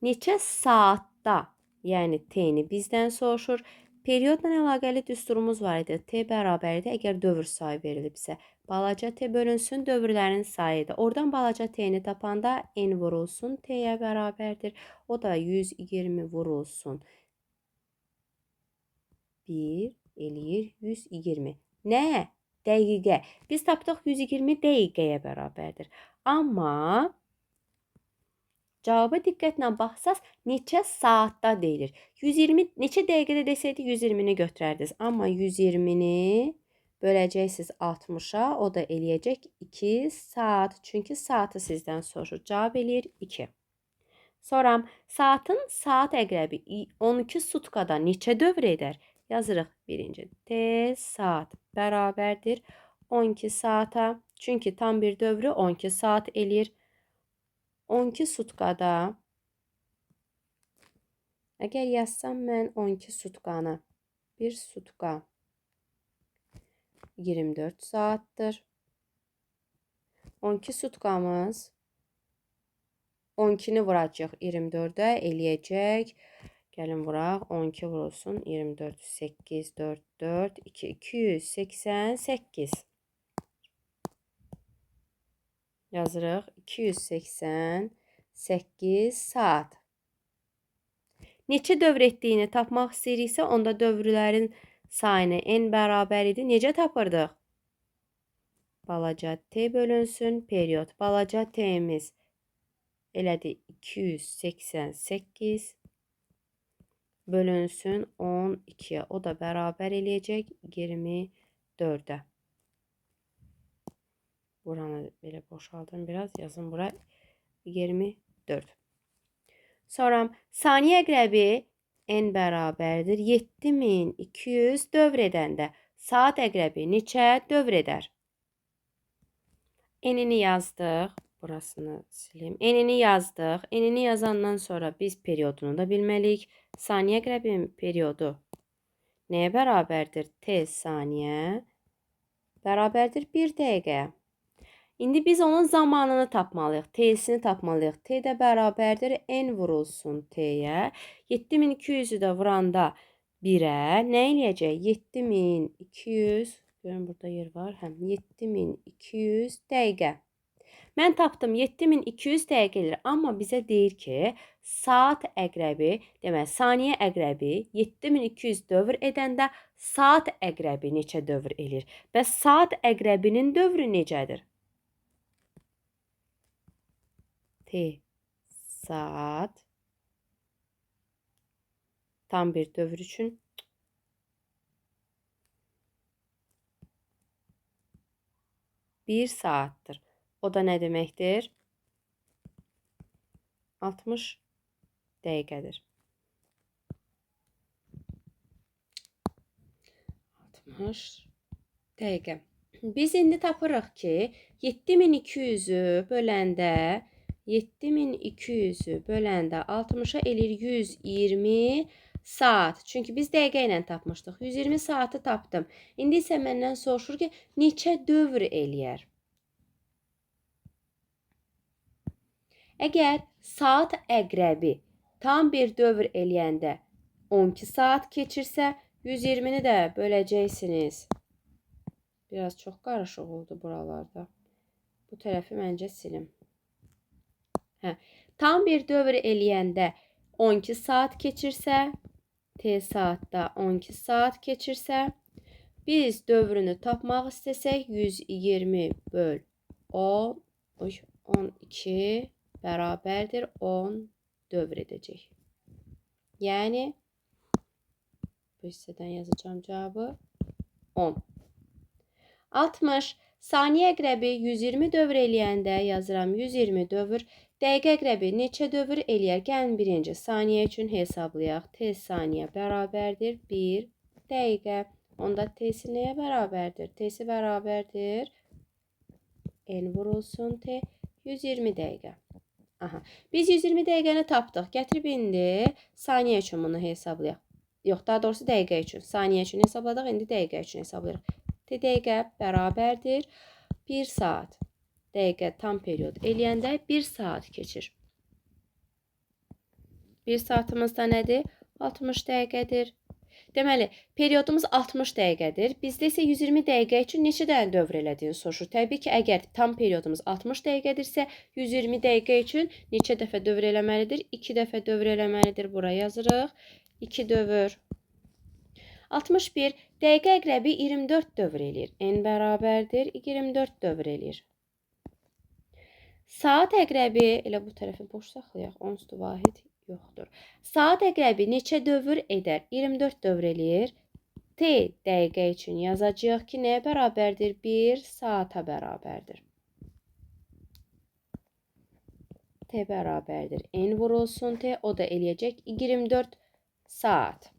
Neçə saatda, yəni T-ni bizdən soruşur. Periodla əlaqəli düsturumuz var idi. T bərabərdir, əgər dövr sayı verilibsə. Balaca T bölünsün dövrlərin sayıdır. Oradan balaca T-ni tapanda n vurulsun T-yə bərabərdir. O da 120 vurulsun 1 eləyir 120. Nə? Dəqiqə. Biz tapdıq 120 dəqiqəyə bərabərdir. Amma cavaba diqqətlə baxsaz neçə saatda deyilir. 120 neçə dəqiqədə desəydi 120-ni götürərdiniz. Amma 120-ni böləcəksiniz 60-a, o da eləyəcək 2 saat. Çünki saatı sizdən soruşur. Cavab eləyir 2. Sonra saatın saat əqrəbi 12 sutkada neçə dövr edər? Yazırıq birinci. T saat bərabərdir 12 saata. Çünki tam bir dövrü 12 saat eləyir. 12 sutkada əgər yazsam mən 12 sutkanı, bir sutka 24 saatdir. 12 sutkamız 12'ni vuracaq 24'ə eləyəcək. Gəlin vuraq. 12 vurulsun 24, 8, 4, 4, 2, 288. Yazırıq 288 saat. Neçə dövr etdiyini tapmaq istəyiriksə, onda dövrlərin sayını n bərabər idi. Necə tapırdıq? Balaca t bölünsün period. Balaca t'miz elədi 288 bölünsün 12'ye. O da bərabər eləyəcək 24'ə. Buranı belə boşaldım biraz. Yazın bura 24. Sonra saniyə əqrəbi n bərabərdir 7200 dövr edəndə saat əqrəbi neçə dövr edər? N-ini yazdıq. Burasını sileyim. N-ini yazdıq. N-ini yazandan sonra biz periodunu da bilməliyik. Saniyə əqrəbinin periodu nəyə bərabərdir? T saniyə bərabərdir 1 dəqiqəyə. İndi biz onun zamanını tapmalıyıq. T'sini tapmalıyıq. T də bərabərdir n vurulsun T'yə. 7200'ü də vuranda 1'ə nə eləyəcək? 7200, görün burada yer var. 7200 dəqiqə. Mən tapdım 7200 dəqiqə eləyir. Amma bizə deyir ki, saat əqrəbi, demək saniyə əqrəbi 7200 dövr edəndə saat əqrəbi neçə dövr eləyir? Bəs saat əqrəbinin dövrü necədir? T saat tam bir dövr üçün 1 saattir. O da ne demektir? 60 dəqiqədir. 60 dəqiqə. Biz indi tapırıq ki, 7200-ü böləndə 60-a eləyir 120 saat. Çünki biz dəqiqə ilə tapmışdıq. 120 saatı tapdım. İndi isə məndən soruşur ki, neçə dövr eləyər? Əgər saat əqrəbi tam bir dövr eləyəndə 12 saat keçirsə, 120-ni də böləcəksiniz. Biraz çox qarışıq oldu buralarda. Bu tərəfi məncə silim. Tam bir dövr eləyəndə 12 saat keçirsə, T saatda 12 saat keçirsə, biz dövrünü tapmaq istəsək 120 böl 10, 12 bərabərdir 10 dövr edəcək. Yəni, bu hissədən yazacağım cavabı 10. 60. Saniyə əqrəbi 120 dövr eləyəndə yazıram 120 dövr. Dəqiqə əqrəbi neçə dövr eləyər? Gəlin birinci saniyə üçün hesablayaq. T saniyə bərabərdir 1 dəqiqə. Onda T'si nəyə bərabərdir? T'si bərabərdir N vurulsun T 120 dəqiqə. Aha. Biz 120 dəqiqəni tapdıq. Gətirib indi saniyə üçün bunu hesablayaq. Yox, daha doğrusu dəqiqə üçün. Saniyə üçün hesabladıq, indi dəqiqə üçün hesablayırıq. T dəqiqə bərabərdir 1 saat. Dəqiqə tam period eləyəndə 1 saat keçir. 1 saatımız da nədir? 60 dəqiqədir. Deməli, periodumuz 60 dəqiqədir. Bizdə isə 120 dəqiqə üçün neçə dənə dövr elədiyini soruşur. Təbii ki, əgər tam periodumuz 60 dəqiqədirsə, 120 dəqiqə üçün neçə dəfə dövr eləməlidir? 2 dəfə dövr eləməlidir. Bura yazırıq. 2 dövr. 61. Dəqiqə əqrəbi 24 dövr eləyir. N bərabərdir 24 dövr eləyir. Saat əqrəbi, elə bu tərəfi boş saxlayaq, onsuz vahid yoxdur. Saat əqrəbi neçə dövr edər? 24 dövr eləyir. T dəqiqə üçün yazacağıq ki, nəyə bərabərdir? 1 saata bərabərdir. T bərabərdir. N vurulsun T, o da eləyəcək 24 saat.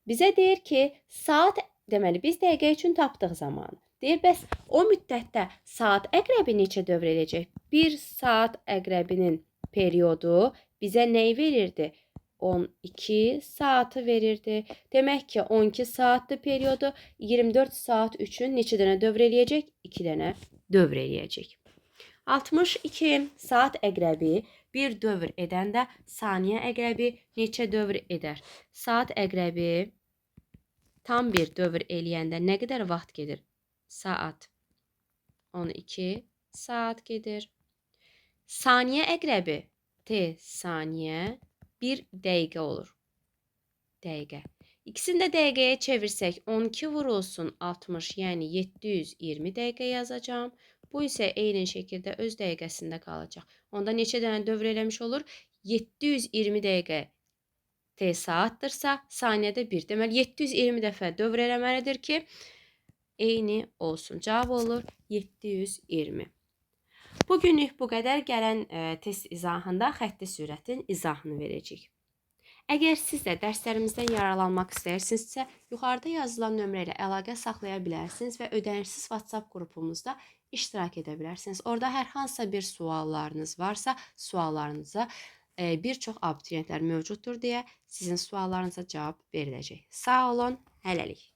Bizə deyir ki, saat, deməli, biz dəqiqə üçün tapdıq zamanı. Deyir, bəs o müddətdə saat əqrəbi neçə dövr eləyəcək? 1 saat əqrəbinin periodu bizə nəyi verirdi? 12 saatı verirdi. Demək ki, 12 saatlı periodu 24 saat üçün neçə dənə dövr eləyəcək? 2 dənə dövr eləyəcək. 62. Saat əqrəbi bir dövr edəndə saniyə əqrəbi neçə dövr edər? Saat əqrəbi tam bir dövr eləyəndə nə qədər vaxt gedir? Saat 12 saat gedir. Saniyə əqrəbi T saniyə 1 dəqiqə olur. Dəqiqə. İkisini də dəqiqəyə çevirsək 12 vurulsun 60, yəni 720 dəqiqə yazacağım. Bu isə eyni şəkildə öz dəqiqəsində qalacaq. Onda neçə dənə dövr eləmiş olur? 720 dəqiqə T saatdırsa, saniyədə 1. Deməli, 720 dəfə dövr eləməlidir ki, eyni olsun. Cavab olur 720. Bugünlük bu qədər. Gələn test izahında xətti sürətin izahını verəcəyik. Əgər siz də dərslərimizdən yararlanmaq istəyirsinizsə, yuxarıda yazılan nömrə ilə əlaqə saxlaya bilərsiniz və ödənişsiz WhatsApp qrupumuzda iştirak edə bilərsiniz. Orada hər hansısa bir suallarınız varsa, suallarınıza bir çox abituriyentlər mövcuddur deyə sizin suallarınıza cavab veriləcək. Sağ olun, hələlik.